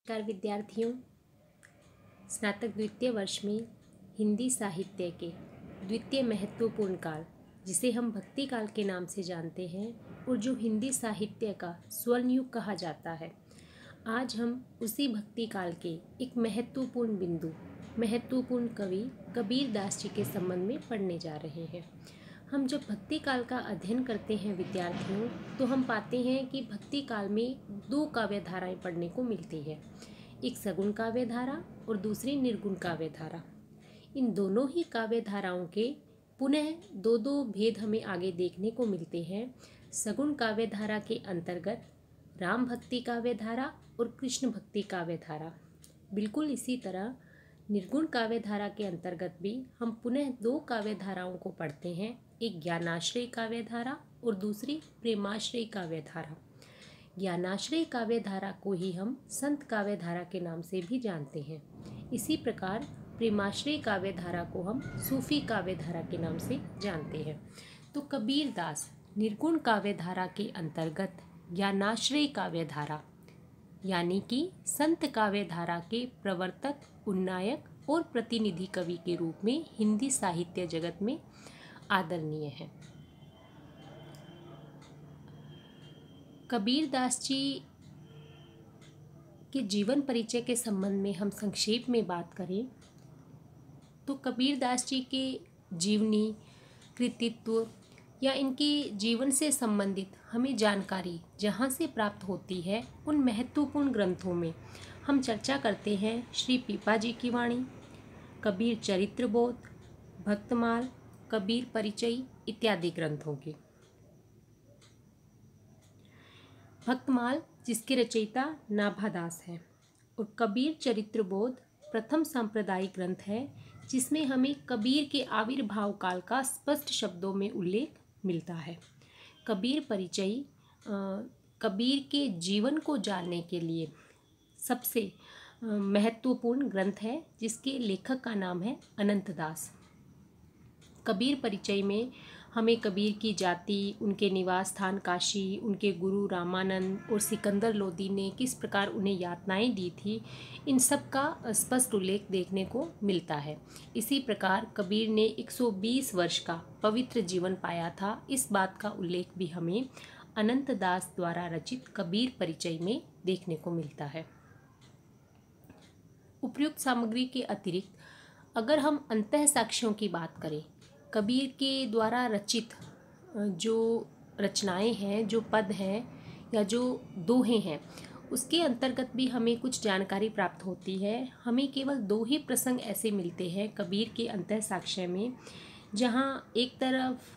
नमस्कार विद्यार्थियों, स्नातक द्वितीय वर्ष में हिंदी साहित्य के द्वितीय महत्वपूर्ण काल जिसे हम भक्ति काल के नाम से जानते हैं और जो हिंदी साहित्य का स्वर्ण युग कहा जाता है, आज हम उसी भक्ति काल के एक महत्वपूर्ण बिंदु, महत्वपूर्ण कवि कबीर दास जी के संबंध में पढ़ने जा रहे हैं। हम जब भक्ति काल का अध्ययन करते हैं विद्यार्थियों, तो हम पाते हैं कि भक्ति काल में दो काव्य धाराएं पढ़ने को मिलती है, एक सगुण काव्य धारा और दूसरी निर्गुण काव्य धारा। इन दोनों ही काव्य धाराओं के पुनः दो दो भेद हमें आगे देखने को मिलते हैं। सगुण काव्य धारा के अंतर्गत राम भक्ति काव्य धारा और कृष्ण भक्ति काव्य धारा। बिल्कुल इसी तरह निर्गुण काव्य धारा के अंतर्गत भी हम पुनः दो काव्य धाराओं को पढ़ते हैं, एक ज्ञानाश्रय काव्य धारा और दूसरी प्रेमाश्रय काव्य धारा। ज्ञानाश्रय काव्य धारा को ही हम संत काव्य धारा के नाम से भी जानते हैं। इसी प्रकार प्रेमाश्रय काव्य धारा को हम सूफी काव्य धारा के नाम से जानते हैं। तो कबीर दास निर्गुण काव्य धारा के अंतर्गत ज्ञानाश्रय काव्य धारा यानी कि संत काव्य धारा के प्रवर्तक, उन्नायक और प्रतिनिधि कवि के रूप में हिंदी साहित्य जगत में आदरणीय है। कबीर दास जी के जीवन परिचय के संबंध में हम संक्षेप में बात करें तो कबीर दास जी के जीवनी, कृतित्व या इनके जीवन से संबंधित हमें जानकारी जहाँ से प्राप्त होती है, उन महत्वपूर्ण ग्रंथों में हम चर्चा करते हैं श्री पीपा जी की वाणी, कबीर चरित्रबोध, भक्तमाल, कबीर परिचय इत्यादि ग्रंथों की। भक्तमाल जिसके रचयिता नाभादास है और कबीर चरित्रबोध प्रथम सांप्रदायिक ग्रंथ है जिसमें हमें कबीर के आविर्भाव काल का स्पष्ट शब्दों में उल्लेख मिलता है। कबीर परिचय कबीर के जीवन को जानने के लिए सबसे महत्वपूर्ण ग्रंथ है जिसके लेखक का नाम है अनंत दास। कबीर परिचय में हमें कबीर की जाति, उनके निवास स्थान काशी, उनके गुरु रामानंद और सिकंदर लोदी ने किस प्रकार उन्हें यातनाएं दी थी, इन सब का स्पष्ट उल्लेख देखने को मिलता है। इसी प्रकार कबीर ने 120 वर्ष का पवित्र जीवन पाया था, इस बात का उल्लेख भी हमें अनंत दास द्वारा रचित कबीर परिचय में देखने को मिलता है। उपयुक्त सामग्री के अतिरिक्त अगर हम अंतः साक्ष्यों की बात करें, कबीर के द्वारा रचित जो रचनाएं हैं, जो पद हैं या जो दोहे हैं, उसके अंतर्गत भी हमें कुछ जानकारी प्राप्त होती है। हमें केवल दो ही प्रसंग ऐसे मिलते हैं कबीर के अंतः साक्ष्य में, जहां एक तरफ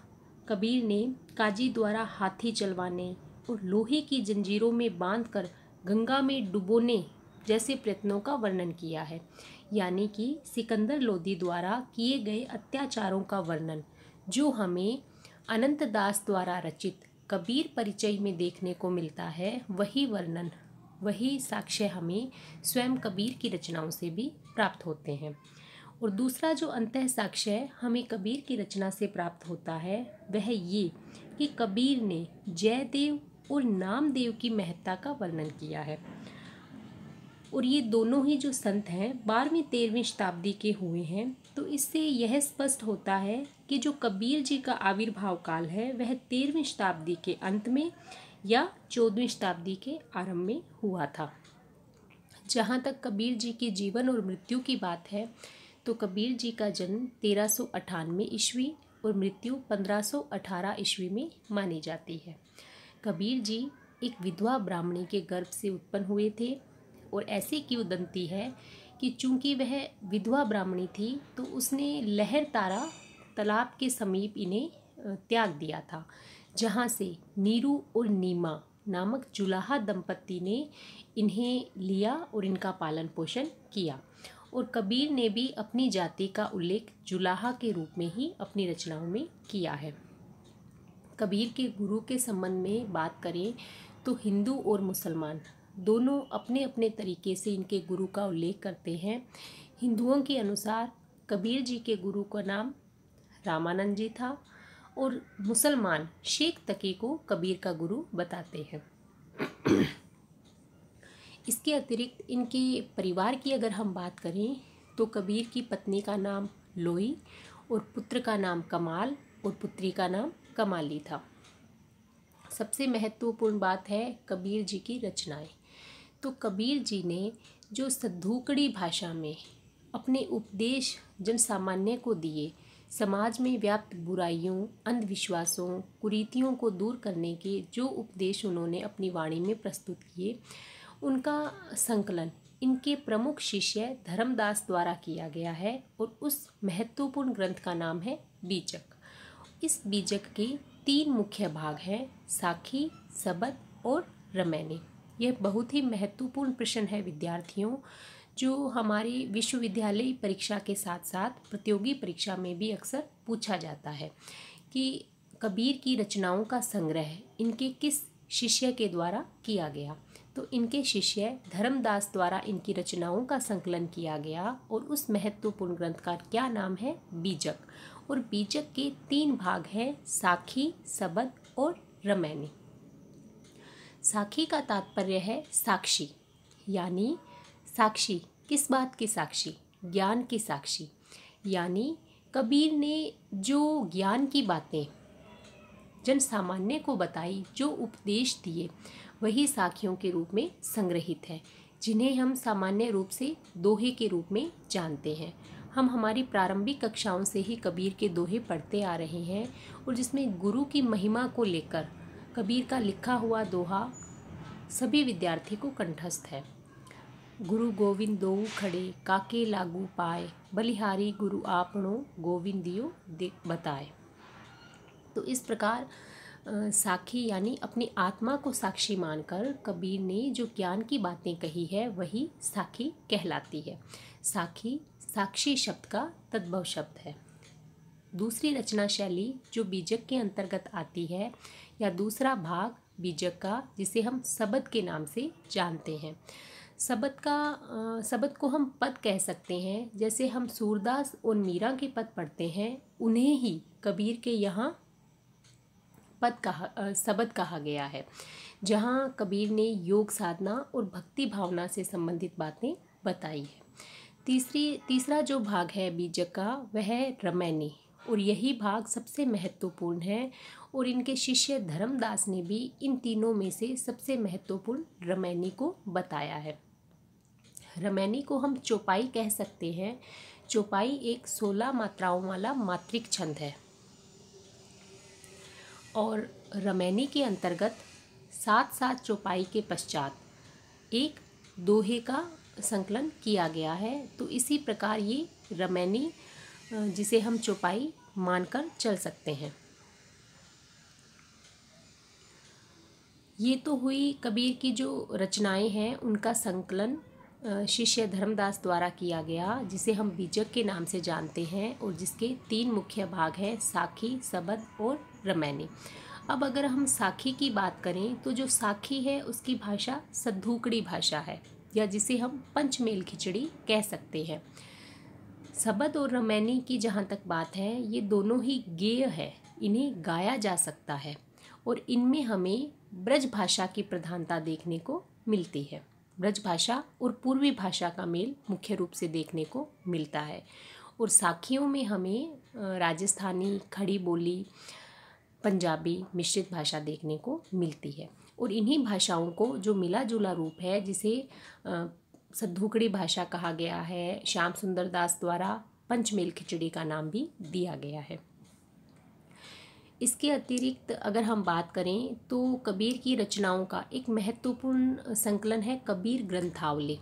कबीर ने काजी द्वारा हाथी चलवाने और लोहे की जंजीरों में बांधकर गंगा में डुबोने जैसे प्रयत्नों का वर्णन किया है, यानी कि सिकंदर लोदी द्वारा किए गए अत्याचारों का वर्णन जो हमें अनंत दास द्वारा रचित कबीर परिचय में देखने को मिलता है, वही वर्णन, वही साक्ष्य हमें स्वयं कबीर की रचनाओं से भी प्राप्त होते हैं। और दूसरा जो अंतः साक्ष्य हमें कबीर की रचना से प्राप्त होता है वह ये कि कबीर ने जयदेव और नामदेव की महत्ता का वर्णन किया है। और ये दोनों ही जो संत हैं 12वीं 13वीं शताब्दी के हुए हैं, तो इससे यह स्पष्ट होता है कि जो कबीर जी का आविर्भाव काल है वह 13वीं शताब्दी के अंत में या 14वीं शताब्दी के आरंभ में हुआ था। जहाँ तक कबीर जी के जीवन और मृत्यु की बात है तो कबीर जी का जन्म 1398 ईस्वी और मृत्यु 1518 ईस्वी में मानी जाती है। कबीर जी एक विधवा ब्राह्मणी के गर्भ से उत्पन्न हुए थे और ऐसी किंवदंती है कि चूंकि वह विधवा ब्राह्मणी थी तो उसने लहर तारा तालाब के समीप इन्हें त्याग दिया था, जहाँ से नीरू और नीमा नामक जुलाहा दंपत्ति ने इन्हें लिया और इनका पालन पोषण किया। और कबीर ने भी अपनी जाति का उल्लेख जुलाहा के रूप में ही अपनी रचनाओं में किया है। कबीर के गुरु के संबंध में बात करें तो हिंदू और मुसलमान दोनों अपने अपने तरीके से इनके गुरु का उल्लेख करते हैं। हिंदुओं के अनुसार कबीर जी के गुरु का नाम रामानंद जी था और मुसलमान शेख तकी को कबीर का गुरु बताते हैं। इसके अतिरिक्त इनके परिवार की अगर हम बात करें तो कबीर की पत्नी का नाम लोई और पुत्र का नाम कमाल और पुत्री का नाम कमाली था। सबसे महत्वपूर्ण बात है कबीर जी की रचनाएं। तो कबीर जी ने जो सद्धूकड़ी भाषा में अपने उपदेश जन सामान्य को दिए, समाज में व्याप्त बुराइयों, अंधविश्वासों, कुरीतियों को दूर करने के जो उपदेश उन्होंने अपनी वाणी में प्रस्तुत किए, उनका संकलन इनके प्रमुख शिष्य धर्मदास द्वारा किया गया है और उस महत्वपूर्ण ग्रंथ का नाम है बीजक। इस बीजक के 3 मुख्य भाग हैं, साखी, सबद और रमैनी। यह बहुत ही महत्वपूर्ण प्रश्न है विद्यार्थियों, जो हमारी विश्वविद्यालय परीक्षा के साथ साथ प्रतियोगी परीक्षा में भी अक्सर पूछा जाता है कि कबीर की रचनाओं का संग्रह इनके किस शिष्य के द्वारा किया गया। तो इनके शिष्य धर्मदास द्वारा इनकी रचनाओं का संकलन किया गया और उस महत्वपूर्ण ग्रंथ का क्या नाम है, बीजक। और बीजक के 3 भाग हैं, साखी, सबद और रमैनी। साखी का तात्पर्य है साक्षी, यानी साक्षी किस बात की साक्षी, ज्ञान की साक्षी। यानी कबीर ने जो ज्ञान की बातें जन सामान्य को बताई, जो उपदेश दिए, वही साखियों के रूप में संग्रहित है, जिन्हें हम सामान्य रूप से दोहे के रूप में जानते हैं। हम हमारी प्रारंभिक कक्षाओं से ही कबीर के दोहे पढ़ते आ रहे हैं और जिसमें गुरु की महिमा को लेकर कबीर का लिखा हुआ दोहा सभी विद्यार्थी को कंठस्थ है। गुरु गोविंद दोऊ खड़े, काके लागू पाए, बलिहारी गुरु आपनो, गोविंदियो बताए। तो इस प्रकार साखी यानी अपनी आत्मा को साक्षी मानकर कबीर ने जो ज्ञान की बातें कही है वही साखी कहलाती है। साखी साक्षी शब्द का तद्भव शब्द है। दूसरी रचना शैली जो बीजक के अंतर्गत आती है, या दूसरा भाग बीजक का, जिसे हम सबद के नाम से जानते हैं। सबद को हम पद कह सकते हैं। जैसे हम सूरदास और मीरा के पद पढ़ते हैं, उन्हें ही कबीर के यहाँ सबद कहा गया है, जहाँ कबीर ने योग साधना और भक्ति भावना से संबंधित बातें बताई है। तीसरा जो भाग है बीजक का वह है रमैनी, और यही भाग सबसे महत्वपूर्ण है और इनके शिष्य धर्मदास ने भी इन तीनों में से सबसे महत्वपूर्ण रमैनी को बताया है। रमैनी को हम चौपाई कह सकते हैं। चौपाई एक 16 मात्राओं वाला मात्रिक छंद है और रमैनी के अंतर्गत 7 चौपाई के पश्चात एक दोहे का संकलन किया गया है। तो इसी प्रकार ये रमैनी, जिसे हम चौपाई मानकर चल सकते हैं। ये तो हुई कबीर की जो रचनाएं हैं उनका संकलन शिष्य धर्मदास द्वारा किया गया, जिसे हम बीजक के नाम से जानते हैं और जिसके 3 मुख्य भाग हैं, साखी, सबद और रमैनी। अब अगर हम साखी की बात करें तो जो साखी है उसकी भाषा सद्धूकड़ी भाषा है, या जिसे हम पंचमेल खिचड़ी कह सकते हैं। सबद और रमैनी की जहाँ तक बात है, ये दोनों ही गेय है, इन्हें गाया जा सकता है और इनमें हमें ब्रज भाषा की प्रधानता देखने को मिलती है। ब्रज भाषा और पूर्वी भाषा का मेल मुख्य रूप से देखने को मिलता है। और साखियों में हमें राजस्थानी, खड़ी बोली, पंजाबी मिश्रित भाषा देखने को मिलती है। और इन्हीं भाषाओं को जो मिला जुला रूप है, जिसे सद्धूकड़ी भाषा कहा गया है, श्याम सुंदर दास द्वारा पंचमेल खिचड़ी का नाम भी दिया गया है। इसके अतिरिक्त अगर हम बात करें तो कबीर की रचनाओं का एक महत्वपूर्ण संकलन है कबीर ग्रंथावली,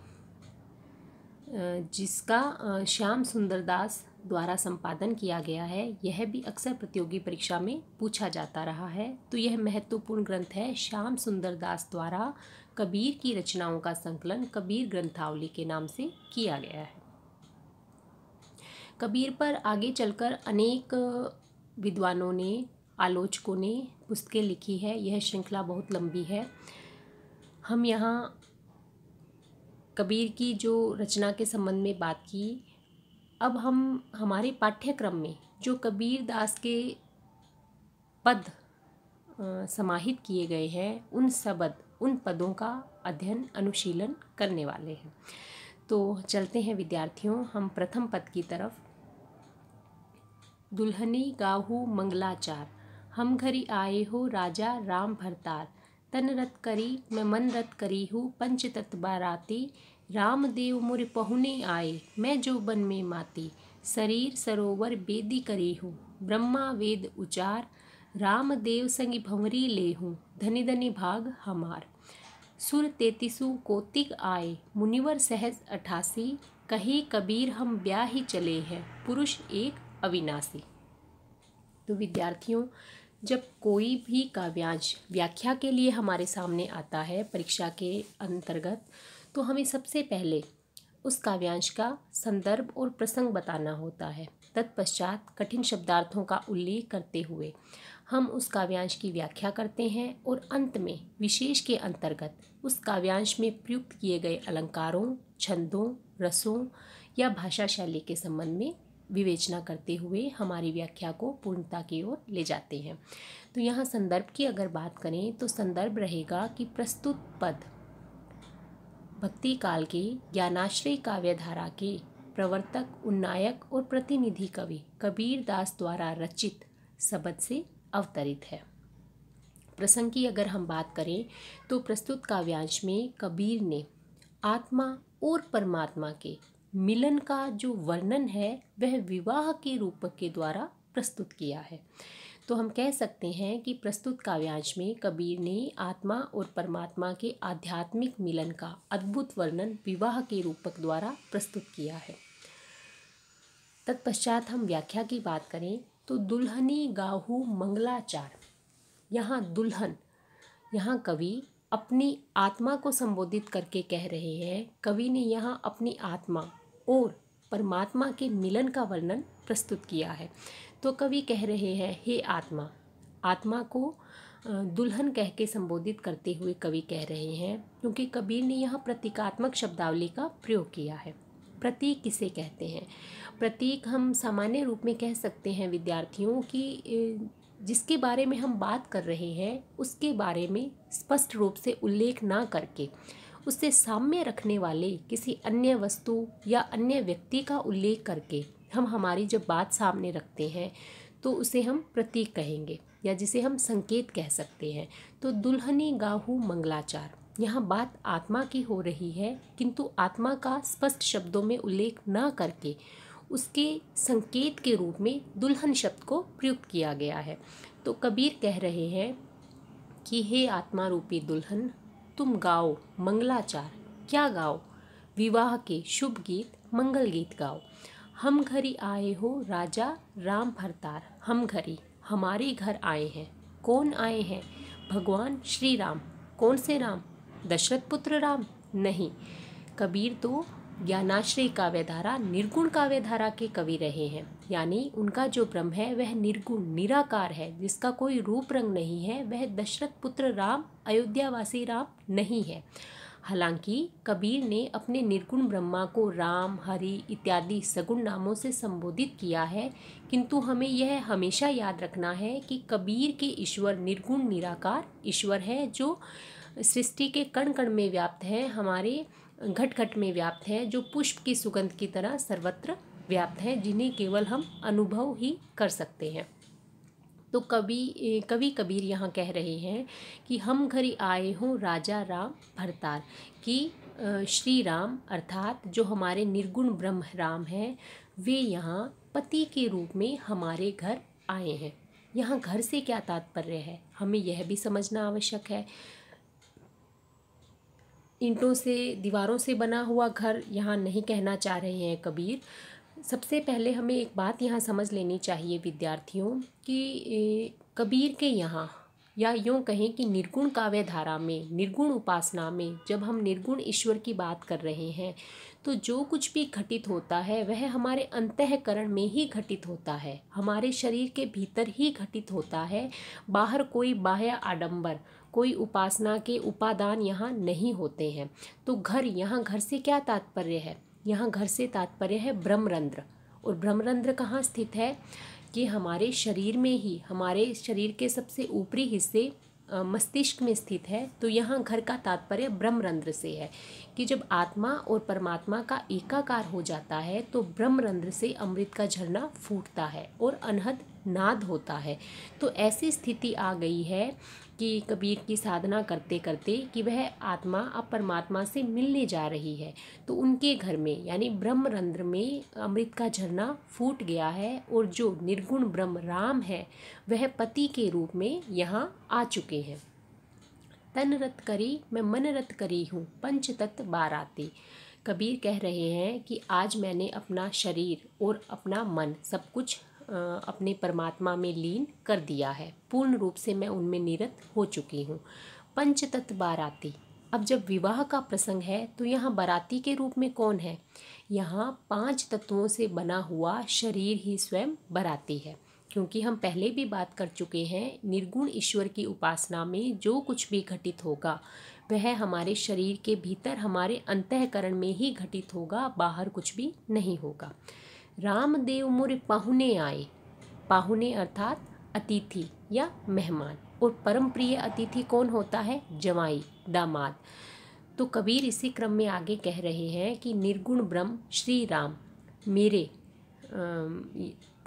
जिसका श्याम सुंदर दास द्वारा संपादन किया गया है। यह भी अक्सर प्रतियोगी परीक्षा में पूछा जाता रहा है। तो यह महत्वपूर्ण ग्रंथ है, श्याम सुंदर दास द्वारा कबीर की रचनाओं का संकलन कबीर ग्रंथावली के नाम से किया गया है। कबीर पर आगे चलकर अनेक विद्वानों ने, आलोचकों ने पुस्तकें लिखी है। यह श्रृंखला बहुत लंबी है। हम यहाँ कबीर की जो रचना के संबंध में बात की। अब हम हमारे पाठ्यक्रम में जो कबीर दास के पद समाहित किए गए हैं, उन पदों का अध्ययन अनुशीलन करने वाले हैं। तो चलते हैं विद्यार्थियों हम प्रथम पद की तरफ। दुल्हनी गाहू मंगलाचार, हम घरी आए हो राजा राम भरतार। तन रत करी मैं मन रत करी हूँ, पंच तत्व बाराती। रामदेव मुर पहुने आए, मैं जो बन में माती। शरीर सरोवर बेदी करी हूँ, ब्रह्मा वेद उचार। रामदेव संग भंवरी ले हूँ, धनी धनी भाग हमार। सुर 33 कोतिक आए, मुनिवर सहज 88। कहे कबीर हम ब्याह ही चले हैं, पुरुष एक अविनाशी। तो विद्यार्थियों, जब कोई भी काव्यांश व्याख्या के लिए हमारे सामने आता है परीक्षा के अंतर्गत, तो हमें सबसे पहले उस काव्यांश का संदर्भ और प्रसंग बताना होता है। तत्पश्चात कठिन शब्दार्थों का उल्लेख करते हुए हम उस काव्यांश की व्याख्या करते हैं और अंत में विशेष के अंतर्गत उस काव्यांश में प्रयुक्त किए गए अलंकारों, छंदों, रसों या भाषा शैली के संबंध में विवेचना करते हुए हमारी व्याख्या को पूर्णता की ओर ले जाते हैं। तो यहाँ संदर्भ की अगर बात करें तो संदर्भ रहेगा कि प्रस्तुत पद भक्ति काल के ज्ञानाश्रय काव्यधारा के प्रवर्तक, उन्नायक और प्रतिनिधि कवि कबीर दास द्वारा रचित शब्द से अवतरित है। प्रसंग की अगर हम बात करें तो प्रस्तुत काव्यांश में कबीर ने आत्मा और परमात्मा के मिलन का जो वर्णन है वह विवाह के रूप के द्वारा प्रस्तुत किया है। तो हम कह सकते हैं कि प्रस्तुत काव्यांश में कबीर ने आत्मा और परमात्मा के आध्यात्मिक मिलन का अद्भुत वर्णन विवाह के रूपक द्वारा प्रस्तुत किया है। तत्पश्चात हम व्याख्या की बात करें तो दुल्हनी गाहू मंगलाचार, यहाँ दुल्हन, यहाँ कवि अपनी आत्मा को संबोधित करके कह रहे हैं। कवि ने यहाँ अपनी आत्मा और परमात्मा के मिलन का वर्णन प्रस्तुत किया है। तो कवि कह रहे हैं, हे आत्मा, आत्मा को दुल्हन कह के संबोधित करते हुए कवि कह रहे हैं, क्योंकि कबीर ने यहाँ प्रतीकात्मक शब्दावली का प्रयोग किया है। प्रतीक किसे कहते हैं? प्रतीक हम सामान्य रूप में कह सकते हैं विद्यार्थियों कि जिसके बारे में हम बात कर रहे हैं उसके बारे में स्पष्ट रूप से उल्लेख ना करके उससे साम्य रखने वाले किसी अन्य वस्तु या अन्य व्यक्ति का उल्लेख करके हम हमारी जब बात सामने रखते हैं तो उसे हम प्रतीक कहेंगे या जिसे हम संकेत कह सकते हैं। तो दुल्हनी गाहू मंगलाचार, यहाँ बात आत्मा की हो रही है, किंतु आत्मा का स्पष्ट शब्दों में उल्लेख न करके उसके संकेत के रूप में दुल्हन शब्द को प्रयुक्त किया गया है। तो कबीर कह रहे हैं कि हे आत्मा रूपी दुल्हन, तुम गाओ मंगलाचार। क्या गाओ? विवाह के शुभ गीत, मंगल गीत गाओ। हम घरी आए हो राजा राम भरतार। हम घरी, हमारे घर आए हैं। कौन आए हैं? भगवान श्री राम। कौन से राम? दशरथ पुत्र राम नहीं। कबीर तो ज्ञानाश्रय काव्यधारा, निर्गुण काव्यधारा के कवि रहे हैं, यानी उनका जो ब्रह्म है वह निर्गुण निराकार है, जिसका कोई रूप रंग नहीं है। वह दशरथ पुत्र राम, अयोध्यावासी राम नहीं है। हालांकि कबीर ने अपने निर्गुण ब्रह्मा को राम, हरि इत्यादि सगुण नामों से संबोधित किया है, किंतु हमें यह हमेशा याद रखना है कि कबीर के ईश्वर निर्गुण निराकार ईश्वर है, जो सृष्टि के कण कण में व्याप्त है, हमारे घट घट में व्याप्त है, जो पुष्प की सुगंध की तरह सर्वत्र व्याप्त है, जिन्हें केवल हम अनुभव ही कर सकते हैं। तो कवि कबीर यहाँ कह रहे हैं कि हम घरी आए हों राजा राम भरतार, कि श्री राम अर्थात जो हमारे निर्गुण ब्रह्म राम हैं, वे यहाँ पति के रूप में हमारे घर आए हैं। यहाँ घर से क्या तात्पर्य है, हमें यह भी समझना आवश्यक है। ईंटों से, दीवारों से बना हुआ घर यहाँ नहीं कहना चाह रहे हैं कबीर। सबसे पहले हमें एक बात यहाँ समझ लेनी चाहिए विद्यार्थियों कि कबीर के यहाँ, या यूँ कहें कि निर्गुण काव्य धारा में, निर्गुण उपासना में जब हम निर्गुण ईश्वर की बात कर रहे हैं तो जो कुछ भी घटित होता है वह हमारे अंतःकरण में ही घटित होता है, हमारे शरीर के भीतर ही घटित होता है। बाहर कोई बाह्य आडंबर, कोई उपासना के उपादान यहाँ नहीं होते हैं। तो घर, यहाँ घर से क्या तात्पर्य है? यहाँ घर से तात्पर्य है ब्रह्मरंध्र। और ब्रह्मरंध्र कहाँ स्थित है? कि हमारे शरीर में ही, हमारे शरीर के सबसे ऊपरी हिस्से मस्तिष्क में स्थित है, तो यहाँ घर का तात्पर्य ब्रह्मरंध्र से है कि जब आत्मा और परमात्मा का एकाकार हो जाता है तो ब्रह्मरंध्र से अमृत का झरना फूटता है और अनहद नाद होता है। तो ऐसी स्थिति आ गई है कि कबीर की साधना करते करते कि वह आत्मा अब परमात्मा से मिलने जा रही है, तो उनके घर में यानी ब्रह्मरंध्र में अमृत का झरना फूट गया है और जो निर्गुण ब्रह्म राम है वह पति के रूप में यहाँ आ चुके हैं। तन रत करी मैं मन रत करी हूँ पंच तत्व बाराती। कबीर कह रहे हैं कि आज मैंने अपना शरीर और अपना मन सब कुछ अपने परमात्मा में लीन कर दिया है, पूर्ण रूप से मैं उनमें निरत हो चुकी हूँ। पंच तत्व बाराती, अब जब विवाह का प्रसंग है तो यहाँ बाराती के रूप में कौन है? यहाँ 5 तत्वों से बना हुआ शरीर ही स्वयं बाराती है, क्योंकि हम पहले भी बात कर चुके हैं निर्गुण ईश्वर की उपासना में जो कुछ भी घटित होगा वह हमारे शरीर के भीतर हमारे अंतःकरण में ही घटित होगा, बाहर कुछ भी नहीं होगा। रामदेव मुर पाहुने आए, पाहुने अर्थात अतिथि या मेहमान, और परम प्रिय अतिथि कौन होता है? जवाई, दामाद। तो कबीर इसी क्रम में आगे कह रहे हैं कि निर्गुण ब्रह्म श्री राम मेरे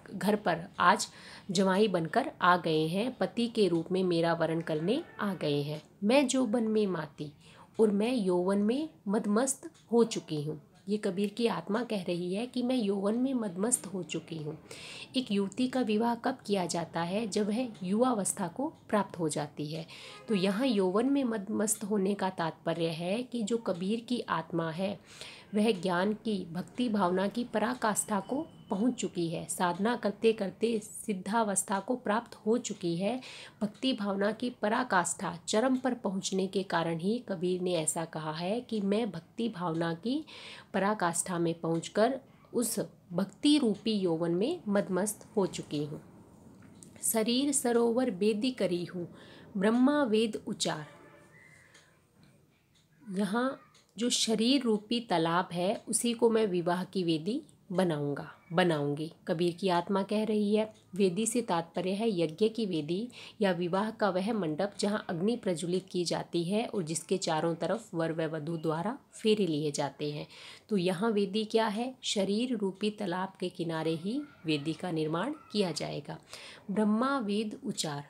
घर पर आज जवाई बनकर आ गए हैं, पति के रूप में मेरा वरण करने आ गए हैं। मैं जोबन में माती और मैं यौवन में मदमस्त हो चुकी हूँ। ये कबीर की आत्मा कह रही है कि मैं यौवन में मदमस्त हो चुकी हूँ। एक युवती का विवाह कब किया जाता है? जब वह युवावस्था को प्राप्त हो जाती है। तो यहाँ यौवन में मदमस्त होने का तात्पर्य है कि जो कबीर की आत्मा है वह ज्ञान की भक्ति भावना की पराकाष्ठा को पहुंच चुकी है, साधना करते करते सिद्धावस्था को प्राप्त हो चुकी है। भक्ति भावना की पराकाष्ठा चरम पर पहुंचने के कारण ही कबीर ने ऐसा कहा है कि मैं भक्ति भावना की पराकाष्ठा में पहुंचकर उस भक्ति रूपी यौवन में मदमस्त हो चुकी हूँ। शरीर सरोवर बेदी करी हूँ ब्रह्मा वेद उचार। यहाँ जो शरीर रूपी तालाब है उसी को मैं विवाह की वेदी बनाऊंगी, कबीर की आत्मा कह रही है। वेदी से तात्पर्य है यज्ञ की वेदी या विवाह का वह मंडप जहाँ अग्नि प्रज्वलित की जाती है और जिसके चारों तरफ वर व वधू द्वारा फेरे लिए जाते हैं। तो यहाँ वेदी क्या है? शरीर रूपी तालाब के किनारे ही वेदी का निर्माण किया जाएगा। ब्रह्मा वेद उचार,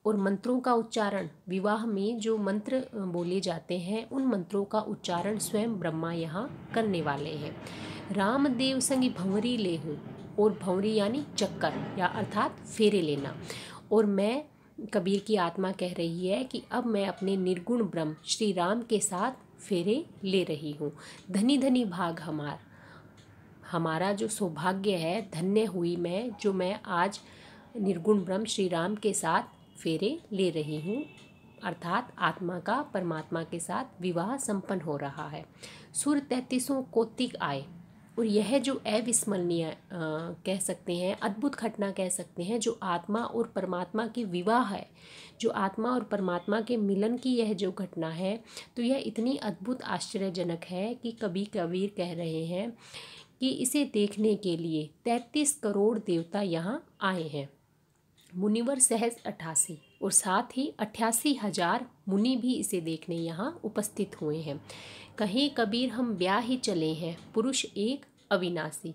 और मंत्रों का उच्चारण, विवाह में जो मंत्र बोले जाते हैं उन मंत्रों का उच्चारण स्वयं ब्रह्मा यहाँ करने वाले हैं। रामदेव संगी भंवरी ले हूँ, और भंवरी यानी चक्कर या अर्थात फेरे लेना। और मैं, कबीर की आत्मा कह रही है कि अब मैं अपने निर्गुण ब्रह्म श्री राम के साथ फेरे ले रही हूँ। धनी धनी भाग हमारा जो सौभाग्य है, धन्य हुई मैं जो मैं आज निर्गुण ब्रह्म श्री राम के साथ फेरे ले रही हूँ, अर्थात आत्मा का परमात्मा के साथ विवाह संपन्न हो रहा है। सुर 33 कोतिक आए, और यह जो अविस्मरणीय कह सकते हैं, अद्भुत घटना कह सकते हैं, जो आत्मा और परमात्मा की विवाह है, जो आत्मा और परमात्मा के मिलन की यह जो घटना है, तो यह इतनी अद्भुत आश्चर्यजनक है कि कबीर कह रहे हैं कि इसे देखने के लिए 33 करोड़ देवता यहाँ आए हैं। मुनिवर सहज 88, और साथ ही 88,000 मुनि भी इसे देखने यहाँ उपस्थित हुए हैं। कहीं कबीर हम ब्याह ही चले हैं, पुरुष एक अविनाशी।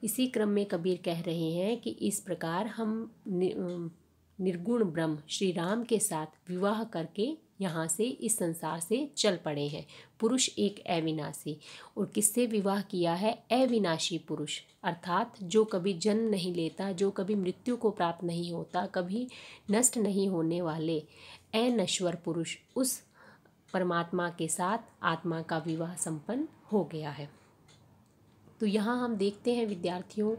इसी क्रम में कबीर कह रहे हैं कि इस प्रकार हम निर्गुण ब्रह्म श्री राम के साथ विवाह करके यहाँ से इस संसार से चल पड़े हैं। पुरुष एक अविनाशी, और किससे विवाह किया है? अविनाशी पुरुष, अर्थात जो कभी जन्म नहीं लेता, जो कभी मृत्यु को प्राप्त नहीं होता, कभी नष्ट नहीं होने वाले अनश्वर पुरुष, उस परमात्मा के साथ आत्मा का विवाह संपन्न हो गया है। तो यहाँ हम देखते हैं विद्यार्थियों,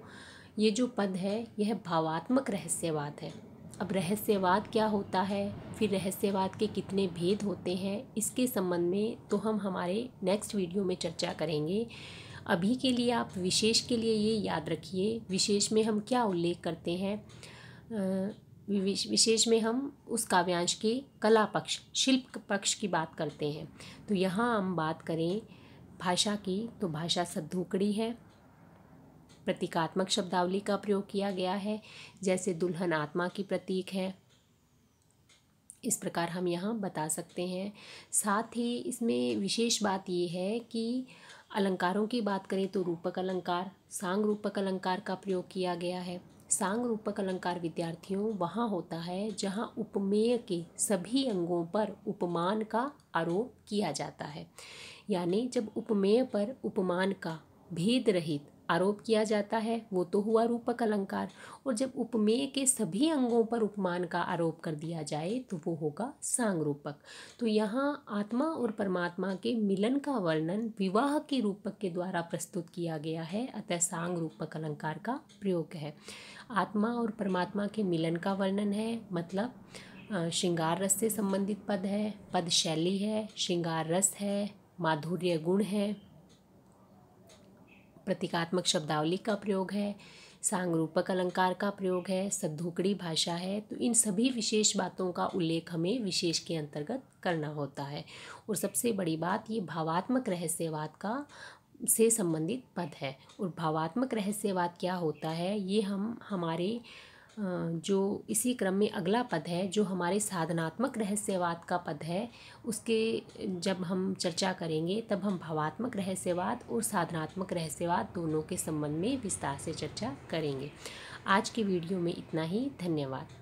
ये जो पद है यह भावात्मक रहस्यवाद है। अब रहस्यवाद क्या होता है, फिर रहस्यवाद के कितने भेद होते हैं, इसके संबंध में तो हम हमारे नेक्स्ट वीडियो में चर्चा करेंगे। अभी के लिए आप विशेष के लिए ये याद रखिए, विशेष में हम क्या उल्लेख करते हैं? विशेष में हम उस काव्यांश के कला पक्ष, शिल्प पक्ष की बात करते हैं। तो यहाँ हम बात करें भाषा की, तो भाषा सद्धोकड़ी है। प्रतीकात्मक शब्दावली का प्रयोग किया गया है, जैसे दुल्हन आत्मा की प्रतीक है, इस प्रकार हम यहाँ बता सकते हैं। साथ ही इसमें विशेष बात ये है कि अलंकारों की बात करें तो रूपक अलंकार, सांग रूपक अलंकार का प्रयोग किया गया है। सांग रूपक अलंकार विद्यार्थियों वहाँ होता है जहाँ उपमेय के सभी अंगों पर उपमान का आरोप किया जाता है। यानी जब उपमेय पर उपमान का भेद रहित आरोप किया जाता है वो तो हुआ रूपक अलंकार, और जब उपमेय के सभी अंगों पर उपमान का आरोप कर दिया जाए तो वो होगा सांग रूपक। तो यहाँ आत्मा और परमात्मा के मिलन का वर्णन विवाह के रूपक के द्वारा प्रस्तुत किया गया है, अतः सांग रूपक अलंकार का प्रयोग है। आत्मा और परमात्मा के मिलन का वर्णन है, मतलब श्रृंगार रस से संबंधित पद है, पद शैली है, श्रृंगार रस है, माधुर्य गुण है, प्रतीकात्मक शब्दावली का प्रयोग है, सांग रूपक अलंकार का प्रयोग है, सद्धोकड़ी भाषा है। तो इन सभी विशेष बातों का उल्लेख हमें विशेष के अंतर्गत करना होता है। और सबसे बड़ी बात ये भावात्मक रहस्यवाद का से संबंधित पद है। और भावात्मक रहस्यवाद क्या होता है ये हम हमारे जो इसी क्रम में अगला पद है जो हमारे साधनात्मक रहस्यवाद का पद है, उसके जब हम चर्चा करेंगे तब हम भावात्मक रहस्यवाद और साधनात्मक रहस्यवाद दोनों के संबंध में विस्तार से चर्चा करेंगे। आज के वीडियो में इतना ही। धन्यवाद।